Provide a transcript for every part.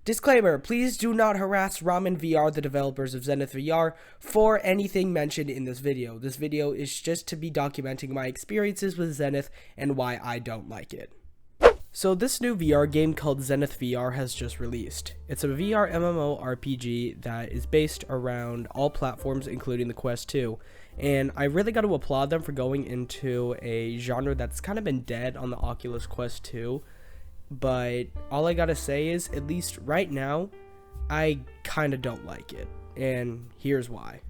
Disclaimer, please do not harass Ramen VR, the developers of Zenith VR, for anything mentioned in this video. This video is just to be documenting my experiences with Zenith and why I don't like it. So this new VR game called Zenith VR has just released. It's a VR MMORPG that is based around all platforms including the Quest 2. And I really got to applaud them for going into a genre that's kind of been dead on the Oculus Quest 2. But all I gotta say is, at least right now, I kinda don't like it, and here's why.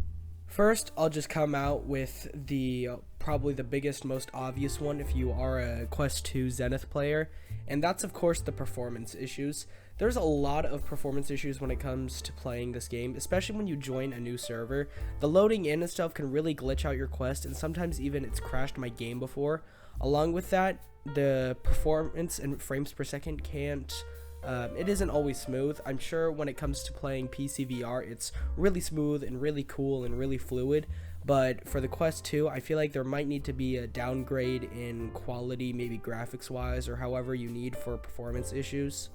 First, I'll just come out with the probably the biggest, most obvious one if you are a Quest 2 Zenith player, and that's of course the performance issues. There's a lot of performance issues when it comes to playing this game, especially when you join a new server. The loading in and stuff can really glitch out your quest, and sometimes even it's crashed my game before. Along with that, the performance and frames per second it isn't always smooth. I'm sure when it comes to playing PC VR, it's really smooth and really cool and really fluid, but for the Quest 2, I feel like there might need to be a downgrade in quality, maybe graphics wise or however you need for performance issues.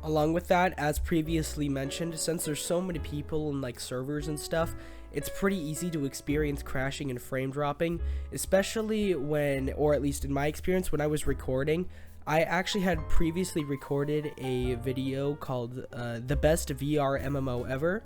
Along with that, as previously mentioned, since there's so many people and like servers and stuff, it's pretty easy to experience crashing and frame dropping, especially when, or at least in my experience, when I was recording. I actually had previously recorded a video called The Best VR MMO Ever,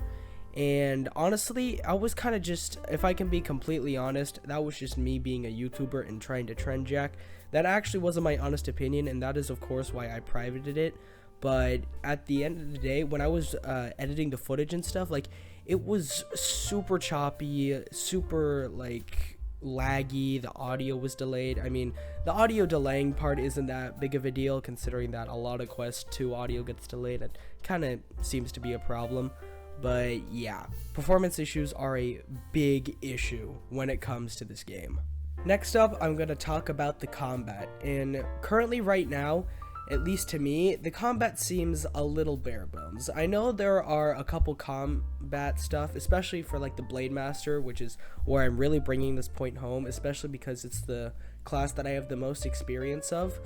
and honestly, I was kind of just, if I can be completely honest, that was just me being a YouTuber and trying to trend jack. That actually wasn't my honest opinion, and that is of course why I privated it. But at the end of the day, when I was editing the footage and stuff, like, it was super choppy, super like laggy, the audio was delayed. I mean, the audio delaying part isn't that big of a deal considering that a lot of Quest 2 audio gets delayed. It kind of seems to be a problem. But yeah, performance issues are a big issue when it comes to this game. Next up, I'm going to talk about the combat. And currently right now, at least to me, the combat seems a little bare bones. I know there are a couple combat stuff, especially for like the Blade Master, which is where I'm really bringing this point home, especially because it's the class that I have the most experience of.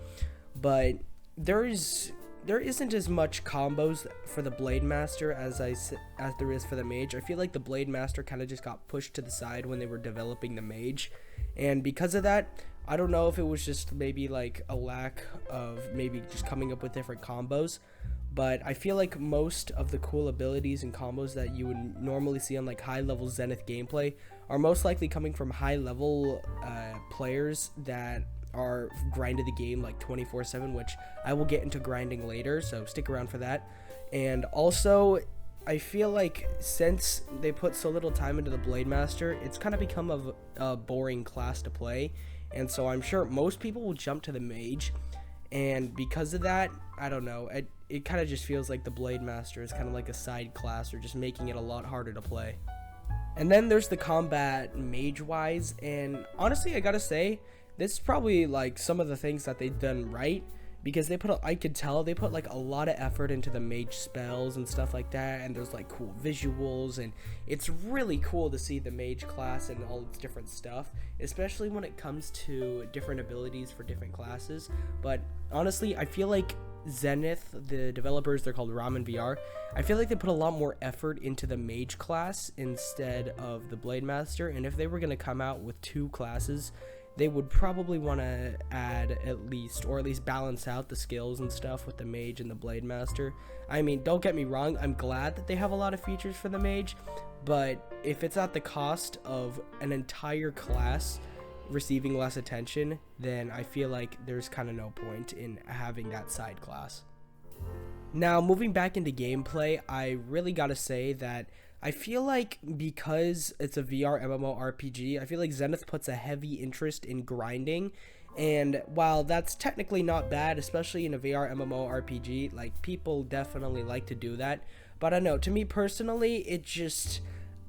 But there isn't as much combos for the Blade Master as there is for the Mage. I feel like the Blade Master kind of just got pushed to the side when they were developing the Mage, and because of that, I don't know if it was just maybe like a lack of maybe just coming up with different combos, but I feel like most of the cool abilities and combos that you would normally see on like high level Zenith gameplay are most likely coming from high level players that are grinded the game like 24/7, which I will get into grinding later, so stick around for that. And also, I feel like since they put so little time into the Blade Master, it's kind of become a boring class to play. And so I'm sure most people will jump to the Mage, and because of that, I don't know, it kind of just feels like the Blade Master is kind of like a side class, or just making it a lot harder to play. And then there's the combat Mage-wise, and honestly, I gotta say, this is probably like some of the things that they've done right, because I could tell they put like a lot of effort into the Mage spells and stuff like that, and there's like cool visuals, and it's really cool to see the Mage class and all its different stuff, especially when it comes to different abilities for different classes. But honestly, I feel like Zenith, the developers, they're called Ramen VR, I feel like they put a lot more effort into the Mage class instead of the Blade Master, and if they were going to come out with two classes, they would probably want to add at least balance out the skills and stuff with the Mage and the Blade Master. I mean, don't get me wrong, I'm glad that they have a lot of features for the Mage, but if it's at the cost of an entire class receiving less attention, then I feel like there's kind of no point in having that side class. Now, moving back into gameplay, I really gotta say that I feel like because it's a VR MMORPG, I feel like Zenith puts a heavy interest in grinding, and while that's technically not bad, especially in a VR MMORPG, like, people definitely like to do that, but I don't know, to me personally, it just,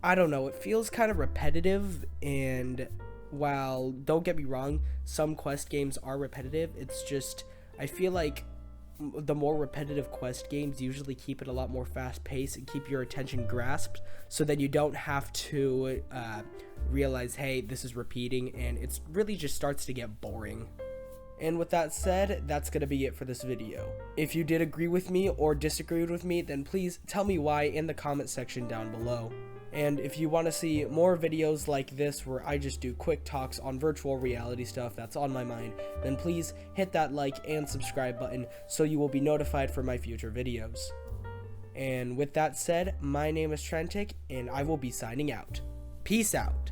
I don't know, it feels kind of repetitive, and while, don't get me wrong, some Quest games are repetitive, it's just, I feel like the more repetitive Quest games usually keep it a lot more fast-paced and keep your attention grasped, so that you don't have to realize, hey, this is repeating, and it really just starts to get boring. And with that said, that's going to be it for this video. If you did agree with me or disagreed with me, then please tell me why in the comment section down below. And if you want to see more videos like this where I just do quick talks on virtual reality stuff that's on my mind, then please hit that like and subscribe button so you will be notified for my future videos. And with that said, my name is Trentic, and I will be signing out. Peace out.